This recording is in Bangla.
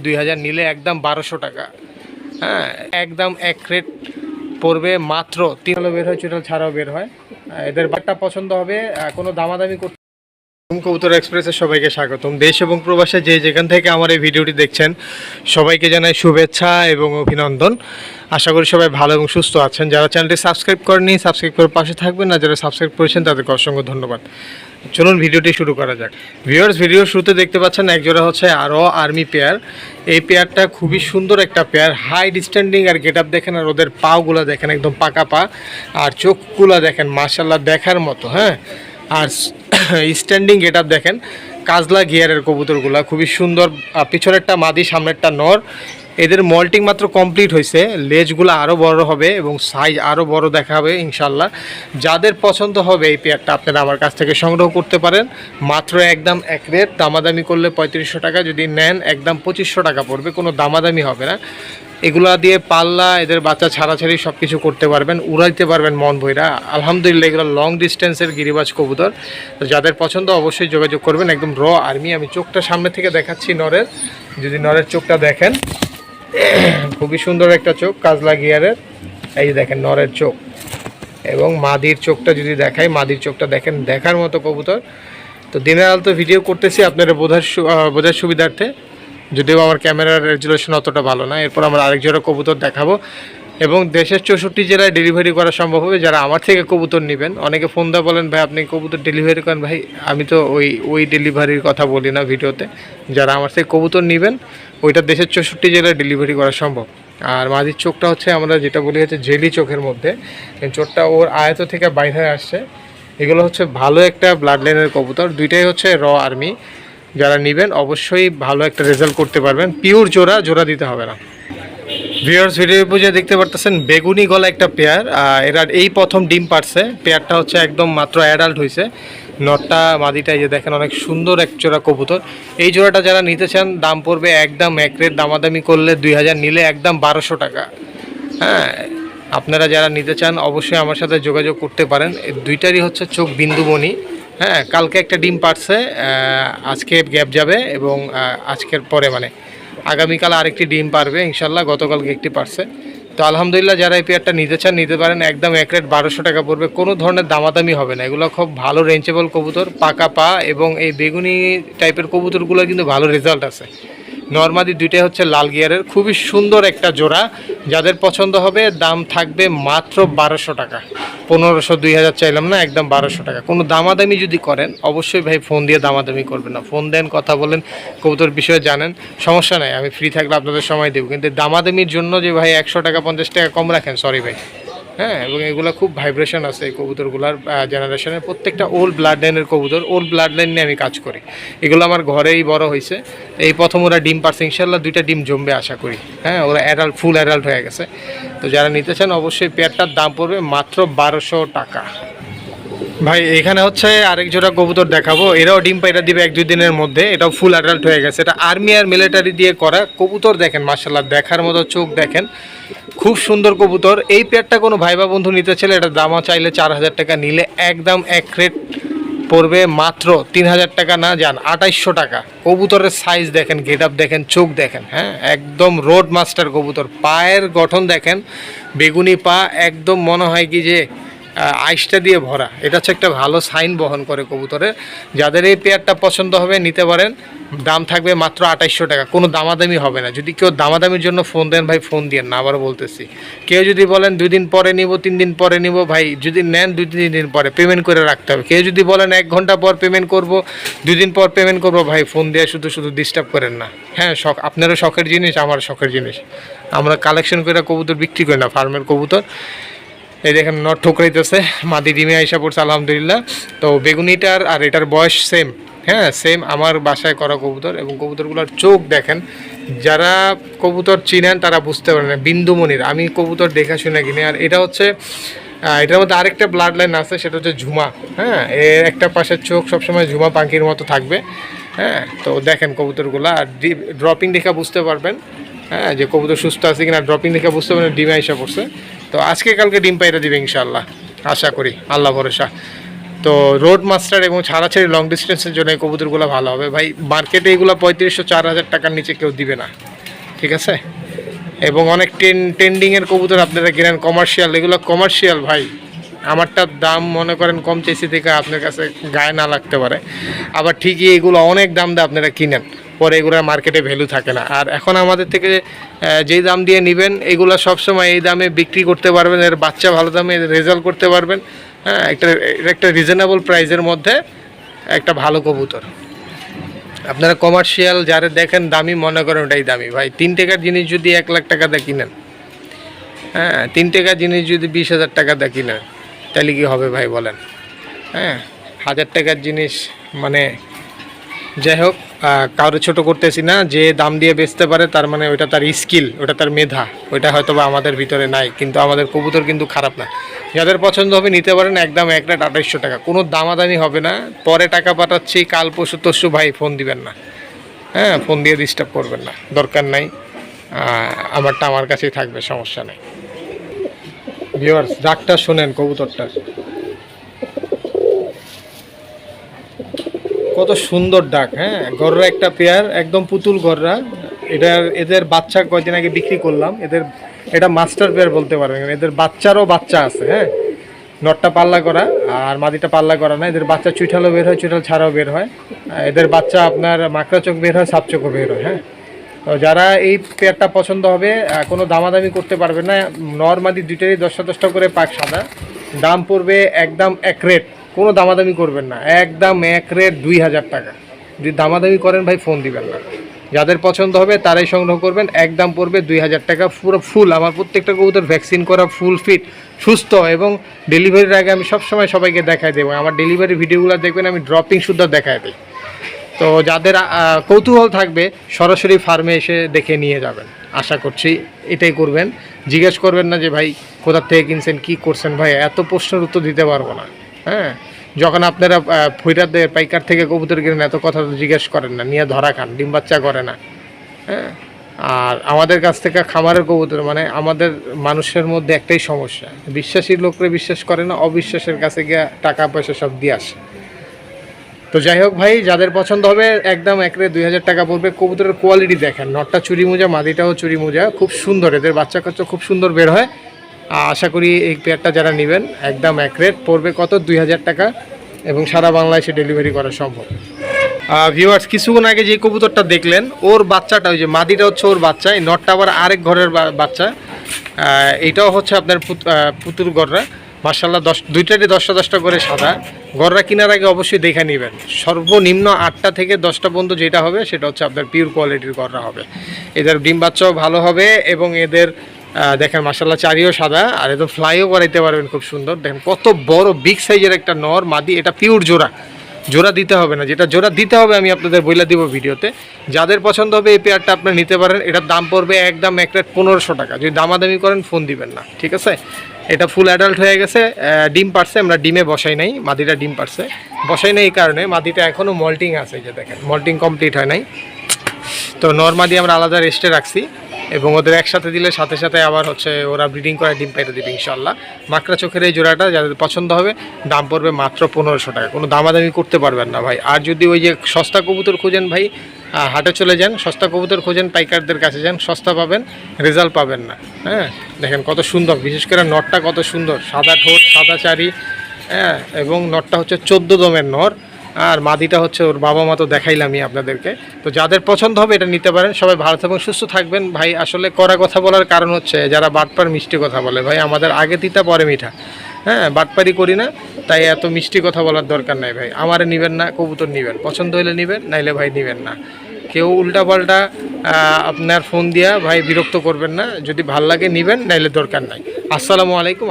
2000 নিলে একদম 1200 টাকা। হ্যাঁ, একদম এক রেট পড়বে মাত্র 3 বের হয়, চুটাল ছাড়াও বের হয়। এদের বাটটা পছন্দ হবে, কোনো দামাদামি করতে। কবুতর এক্সপ্রেসে সবাইকে স্বাগতম। দেশ এবং প্রবাসে যে যেখান থেকে আমার এই ভিডিওটি দেখছেন সবাইকে জানাই শুভেচ্ছা এবং অভিনন্দন। আশা করি সবাই ভালো এবং সুস্থ আছেন। যারা চ্যানেলটি সাবস্ক্রাইব করেনি সাবস্ক্রাইব করে পাশে থাকবেন, না যারা সাবস্ক্রাইব করেছেন তাদেরকে অসংখ্য ধন্যবাদ। চলুন ভিডিওটি শুরু করা যাক। ভিউয়ার্স, ভিডিওর শুরুতে দেখতে পাচ্ছেন একজোড়া হচ্ছে আরও আর্মি পেয়ার। এই পেয়ারটা খুবই সুন্দর একটা পেয়ার, হাইট স্ট্যান্ডিং আর গেট আপ দেখেন, আর ওদের পাগুলো দেখেন একদম পাকা পা, আর চোখগুলো দেখেন মাশাল্লাহ দেখার মতো। হ্যাঁ, আর স্ট্যান্ডিং গেট আপ দেখেন, কাজলা গিয়ারের কবুতরগুলা খুবই সুন্দর। পিছনেরটা মাদি, সামনেরটা নর। এদের মল্টিং মাত্র কমপ্লিট হয়েছে, লেজগুলো আরও বড় হবে এবং সাইজ আরও বড় দেখাবে ইনশাল্লাহ। যাদের পছন্দ হবে এই পেয়ারটা আপনারা আমার কাছ থেকে সংগ্রহ করতে পারেন। মাত্র একদম এক রেট, দামাদামি করলে 3500 টাকা, যদি নেন একদম 2500 টাকা পড়বে, কোনো দামাদামি হবে না। এগুলা দিয়ে পাল্লা, এদের বাচ্চা ছাড়াছাড়ি সব কিছু করতে পারবেন, উড়াইতে পারবেন মন ভইরা। আলহামদুলিল্লাহ এগুলো লং ডিস্টেন্সের গিরিবাজ কবুতর। তো যাদের পছন্দ অবশ্যই যোগাযোগ করবেন। একদম র আর্মি। আমি চোখটা সামনে থেকে দেখাচ্ছি নরের, যদি নরের চোখটা দেখেন খুবই সুন্দর একটা চোখ, কাজলা গিয়ারের। এই যে দেখেন নরের চোখ, এবং মাদির চোখটা যদি দেখাই, মাদির চোখটা দেখেন দেখার মতো কবুতর। তো দিনের আলো ভিডিও করতেছি আপনারা বোঝার সুবিধার্থে, যদিও আমার ক্যামেরার রেজুলেশন অতটা ভালো না। এরপর আমরা আরেক জোড়া কবুতর দেখাবো, এবং দেশের 64 জেলায় ডেলিভারি করা সম্ভব হবে। যারা আমার থেকে কবুতর নেবেন, অনেকে ফোন দেওয়া বলেন ভাই আপনি কবুতর ডেলিভারি করেন। ভাই আমি তো ওই ডেলিভারির কথা বলি না ভিডিওতে। যারা আমার থেকে কবুতর নেবেন ওইটা দেশের 64 জেলায় ডেলিভারি করা সম্ভব। আর মাঝির চোখটা হচ্ছে আমরা যেটা বলি হচ্ছে জেলি চোখের মধ্যে, চোখটা ওর আয়ত থেকে বাইরে আসছে। এগুলো হচ্ছে ভালো একটা ব্লাড লাইনের কবুতর, দুইটাই হচ্ছে র আর্মি। যারা নেবেন অবশ্যই ভালো একটা রেজাল্ট করতে পারবেন। পিওর জোড়া দিতে হবে না। ভিউয়ার্স, ভিডিও বুঝে দেখতে পারতেছেন বেগুনি গলা একটা পেয়ার। এরা এই প্রথম ডিম পারছে। পেয়ারটা হচ্ছে একদম মাত্র অ্যাডাল্ট হয়েছে। নটটা মাদিটা এই যে দেখেন অনেক সুন্দর এক জোড়া কবুতর। এই জোড়াটা যারা নিতে চান দাম পড়বে একদম এক রেট, দামাদামি করলে 2000 নিলে একদম 1200 টাকা। হ্যাঁ, আপনারা যারা নিতে চান অবশ্যই আমার সাথে যোগাযোগ করতে পারেন। দুইটারই হচ্ছে চোখ বিন্দুমণি। হ্যাঁ, কালকে একটা ডিম পারছে, আজকে গ্যাপ যাবে, এবং আজকের পরে মানে আগামীকাল আরেকটি ডিম পারবে ইনশাল্লাহ। গতকালকে একটি পারছে। তো আলহামদুলিল্লাহ যারা এই পেয়ারটা নিতে চান নিতে পারেন। একদম এক রেট 1200 টাকা পড়বে, কোনো ধরনের দামাদামি হবে না। এগুলো খুব ভালো রেঞ্চেবল কবুতর, পাকা পা, এবং এই বেগুনি টাইপের কবুতরগুলো কিন্তু ভালো রেজাল্ট আছে। নর্মাদি দুইটাই হচ্ছে লাল গিয়ারের, খুবই সুন্দর একটা জোড়া। যাদের পছন্দ হবে দাম থাকবে মাত্র 1200 টাকা। 1500 2000 চাইলাম না, একদম 1200 টাকা। কোনো দামাদামি যদি করেন অবশ্যই ভাই ফোন দিয়ে দামাদামি করবেন না। ফোন দেন, কথা বলেন, কবুতর বিষয়ে জানেন, সমস্যা নাই, আমি ফ্রি থাকলে আপনাদের সময় দেবো। কিন্তু দামাদামির জন্য যে ভাই 100 টাকা 50 টাকা কম রাখেন, সরি ভাই। হ্যাঁ, এবং এগুলো খুব ভাইব্রেশন আছে এই কবুতরগুলার জেনারেশনের। প্রত্যেকটা ওল্ড ব্লাড লাইনের কবুতর, ওল্ড ব্লাড লাইন নিয়ে আমি কাজ করি। এগুলো আমার ঘরেই বড় হয়েছে। এই প্রথম ওরা ডিম পারছে, ইনশাল্লাহ দুইটা ডিম জমবে আশা করি। হ্যাঁ, ওরা অ্যাডাল্ট, ফুল অ্যাডাল্ট হয়ে গেছে। তো যারা নিতে চান অবশ্যই পেয়ারটার দাম পড়বে মাত্র 1200 টাকা। ভাই এখানে হচ্ছে আরেক জোড়া কবুতর দেখাবো। এরাও ডিম পাইরা দিবে 1-2 দিনের মধ্যে। এটাও ফুল অ্যাডাল্ট হয়ে গেছে। এটা আর্মি আর মিলিটারি দিয়ে করা কবুতর। দেখেন মাশাল্লাহ দেখার মতো চোখ দেখেন, খুব সুন্দর কবুতর। এই পেয়ারটা কোনো ভাই বা বন্ধু নিতে চাইলে এটা দামা চাইলে 4000 টাকা, নিলে একদম এক রেট পড়বে মাত্র 3000 টাকা, না যান 2800 টাকা। কবুতরের সাইজ দেখেন, গেট আপ দেখেন, চোখ দেখেন। হ্যাঁ, একদম রোড মাস্টার কবুতর। পায়ের গঠন দেখেন, বেগুনি পা, একদম মনে হয় কি যে আইসটা দিয়ে ভরা। এটা হচ্ছে একটা ভালো সাইন বহন করে কবুতরের। যাদের এই পেয়ারটা পছন্দ হবে নিতে পারেন। দাম থাকবে মাত্র 2800 টাকা, কোনো দামাদামি হবে না। যদি কেউ দামাদামির জন্য ফোন দেন ভাই ফোন দিয়ে না, আবারও বলতেছি। কেউ যদি বলেন 2 দিন পরে নিব, 3 দিন পরে নিব, ভাই যদি নেন 2-3 দিন পরে পেমেন্ট করে রাখতে হবে। কেউ যদি বলেন 1 ঘন্টা পর পেমেন্ট করব, 2 দিন পর পেমেন্ট করব, ভাই ফোন দিয়ে শুধু ডিস্টার্ব করেন না। হ্যাঁ, আপনারও শখের জিনিস, আমার শখের জিনিস। আমরা কালেকশন করে কবুতর বিক্রি করি না, ফার্মের কবুতর। এই দেখেন নট ঠোকরাইতেছে, মাদি ডিমে আইসা পড়ছে আলহামদুলিল্লাহ। তো বেগুনিটার আর এটার বয়স সেম। হ্যাঁ, সেম আমার বাসায় করা কবুতর। এবং কবুতরগুলোর চোখ দেখেন, যারা কবুতর চিনেন তারা বুঝতে পারেন। বিন্দুমণির আমি কবুতর দেখা শুনে কিনি। আর এটা হচ্ছে এটার মধ্যে আরেকটা ব্লাড লাইন আছে, সেটা হচ্ছে ঝুমা। হ্যাঁ, এর একটা পাশের চোখ সবসময় ঝুমা পাখির মতো থাকবে। হ্যাঁ, তো দেখেন কবুতরগুলো, আর ড্রপিং দেখা বুঝতে পারবেন। হ্যাঁ, যে কবুতর সুস্থ আছে কিনা ড্রপিং দেখে বুঝতে পারবেন ডিমে আইসা পড়ছে। তো আজকে কালকে ডিম পাইরা দিবে ইনশাআল্লাহ, আশা করি, আল্লাহ ভরসা। তো রোড মাস্টার এবং ছাড়াছাড়ি লং ডিস্টেন্সের জন্য এই কবুতরগুলো ভালো হবে ভাই। মার্কেটে এগুলো 3500-4000 টাকার নিচে কেউ দিবে না, ঠিক আছে। এবং অনেক ট্রেন্ডিংয়ের কবুতর আপনারা কিনেন কমার্শিয়াল, এগুলো কমার্শিয়াল ভাই। আমারটার দাম মনে করেন কম চেয়েছি থেকে আপনার কাছে গায়ে না লাগতে পারে, আবার ঠিকই এগুলো অনেক দাম দিয়ে আপনারা কিনেন, পরে এগুলোর মার্কেটে ভ্যালু থাকে না। আর এখন আমাদের থেকে যেই দাম দিয়ে নেবেন এগুলো সবসময় এই দামে বিক্রি করতে পারবেন, এর বাচ্চা ভালো দামে রেজাল্ট করতে পারবেন। হ্যাঁ, একটা রিজনেবল প্রাইসের মধ্যে একটা ভালো কবুতর। আপনারা কমার্শিয়াল যারা দেখেন দামি মনে করেন ওটাই দামি ভাই। 3 টাকার জিনিস যদি 1 লাখ টাকা দিয়ে কিনেন, হ্যাঁ 3 টাকার জিনিস যদি 20,000 টাকা দিয়ে কিনেন তাহলে কি হবে ভাই বলেন? হ্যাঁ, 1000 টাকার জিনিস মানে যাই হোক, কারো ছোট করতেছি না। যে দাম দিয়ে বেচতে পারে তার মানে ওইটা তার স্কিল, ওটা তার মেধা, ওইটা হয়তো বা আমাদের ভিতরে নাই। কিন্তু আমাদের কবুতর কিন্তু খারাপ না। যাদের পছন্দ হবে নিতে পারেন, একদম 1 রেট 2800 টাকা, কোনো দামাদামি হবে না। পরে টাকা পাঠাচ্ছি কাল পরশু তরশু ভাই ফোন দিবেন না, হ্যাঁ ফোন দিয়ে ডিস্টার্ব করবেন না, দরকার নাই। আমারটা আমার কাছেই থাকবে, সমস্যা নেই। ভিউয়ার্স ডাকটা শোনেন কবুতরটার, কত সুন্দর ডাক। হ্যাঁ, গররা একটা পেয়ার, একদম পুতুল গররা। এদের বাচ্চা কয়দিন আগে বিক্রি করলাম। এটা মাস্টার পেয়ার বলতে পারবেন। এদের বাচ্চারও বাচ্চা আছে। হ্যাঁ, নটটা পাল্লা করা আর মাদিটা পাল্লা করা না। এদের বাচ্চা চুইঠালও বের হয়, চুইঠাল ছাড়াও বের হয়। এদের বাচ্চা আপনার মাকড়া চোখ বের হয়, সাপ চোখও বের হয়। হ্যাঁ, তো যারা এই পেয়ারটা পছন্দ হবে কোনো দামাদামি করতে পারবে না। নর্মালি দুইটারই 10টা করে পাক সাদা, দাম পড়বে একদম 1 রেট, কোনো দামাদামি করবেন না, একদম 1 রেট 2000 টাকা। যদি দামাদামি করেন ভাই ফোন দিবেন না। যাদের পছন্দ হবে তারাই সংগ্রহ করবেন, একদম পড়বে 2000 টাকা। পুরো ফুল আমার প্রত্যেকটা কবুতর ভ্যাকসিন করা, ফুল ফিট, সুস্থ। এবং ডেলিভারির আগে আমি সবসময় সবাইকে দেখাই দেবো। আমার ডেলিভারি ভিডিওগুলো দেখবেন আমি ড্রপিং শুদ্ধ দেখাই দিই। তো যাদের কৌতূহল থাকবে সরাসরি ফার্মে এসে দেখে নিয়ে যাবেন, আশা করছি এটাই করবেন। জিজ্ঞেস করবেন না যে ভাই কোথা থেকে কিনছেন, কী করছেন। ভাই এত প্রশ্নের উত্তর দিতে পারবো না। হ্যাঁ, যখন আপনারা ফুইরাদের পাইকার থেকে কবুতর কিনেন এত কথা তো জিজ্ঞেস করেন না, নিয়ে ধরা খান, ডিম বাচ্চা করে না। হ্যাঁ, আর আমাদের কাছ থেকে খামারের কবুতর মানে আমাদের মানুষের মধ্যে একটাই সমস্যা, বিশ্বাসী লোকরে বিশ্বাস করে না, অবিশ্বাসের কাছে গিয়ে টাকা পয়সা সব দিয়ে আসে। তো যাই হোক ভাই, যাদের পছন্দ হবে একদম 1 রেট 2000 টাকা পড়বে। কবুতরের কোয়ালিটি দেখেন, নটটা চুরি মোজা, মাদিটাও চুরি মোজা, খুব সুন্দর। এদের বাচ্চা কাচ্চা খুব সুন্দর বের হয়। আশা করি এই পেয়ারটা যারা নেবেন একদম 1 রেট পড়বে কত, 2000 টাকা। এবং সারা বাংলাদেশে ডেলিভারি করা সম্ভব। ভিউয়ার্স কিছুক্ষণ আগে যে কবুতরটা দেখলেন ওর বাচ্চাটা, ওই যে মাদিটা হচ্ছে ওর বাচ্চা, এই নটটা আবার আরেক ঘরের বাচ্চা। এইটাও হচ্ছে আপনার পুতুল গররা। মার্শাল্লাহ দুইটারই 10টা করে সাদা। গররা কেনার আগে অবশ্যই দেখে নেবেন। সর্বনিম্ন 8টা থেকে 10টা পর্যন্ত যেটা হবে সেটা হচ্ছে আপনার পিওর কোয়ালিটির গররা হবে। এদের ডিম বাচ্চাও ভালো হবে এবং এদের দেখেন মার্শাল্লাহ চারিও সাদা, আর এদের ফ্লাইও করাইতে পারবেন খুব সুন্দর। দেখেন কত বড় বিগ সাইজের একটা নর মাদি। এটা পিওর জোড়া দিতে হবে না, যেটা জোড়া দিতে হবে আমি আপনাদের বলে দিব ভিডিওতে। যাদের পছন্দ হবে এই পেয়ারটা আপনারা নিতে পারেন। এটার দাম পড়বে একদম 1 রেট 1500 টাকা। যদি দামাদামি করেন ফোন দিবেন না, ঠিক আছে। এটা ফুল অ্যাডাল্ট হয়ে গেছে, ডিম পারছে, আমরা ডিমে বসাই নাই, মাদিটা ডিম পারছে। বসাই নাই এই কারণে মাদিটা এখনও মল্টিং আছে, যে দেখেন মল্টিং কমপ্লিট হয় নাই। তো নর্মাদি আমরা আলাদা রেস্টে রাখছি এবং ওদের একসাথে দিলে সাথে সাথে আবার হচ্ছে ওরা ব্রিডিং করে ডিম পেটে দিবে ইনশাল্লাহ। মাকড়া চোখের এই জোড়াটা যাদের পছন্দ হবে দাম পড়বে মাত্র 1500 টাকা, কোনো দামাদামি করতে পারবেন না ভাই। আর যদি ওই যে সস্তা কবুতর খুঁজেন ভাই, হাটে চলে যান, সস্তা কবুতর খোঁজেন, পাইকারদের কাছে যান, সস্তা পাবেন, রেজাল্ট পাবেন না। হ্যাঁ, দেখেন কত সুন্দর, বিশেষ করে নটটা কত সুন্দর, সাদা ঠোঁট, সাদা চারি। হ্যাঁ, এবং নটটা হচ্ছে 14 দমের নর, আর মাদিটা হচ্ছে ওর বাবা মা তো দেখাইলামই আপনাদেরকে। তো যাদের পছন্দ হবে এটা নিতে পারেন। সবাই ভালো এবং সুস্থ থাকবেন ভাই। আসলে কড়া কথা বলার কারণ হচ্ছে যারা বাটপার মিষ্টি কথা বলে ভাই, আমাদের আগে তিতা পরে মিঠা। হ্যাঁ, বাটপারি করি না, তাই এত মিষ্টি কথা বলার দরকার নাই ভাই। আমারে নেবেন না, কবুতর নেবেন, পছন্দ হলে নেবেন, নাইলে ভাই নেবেন না। কেউ উল্টাপাল্টা আপনার ফোন দিয়া ভাই বিরক্ত করবেন না। যদি ভাল লাগে নেবেন, নাইলে দরকার নাই। আসসালামু আলাইকুম।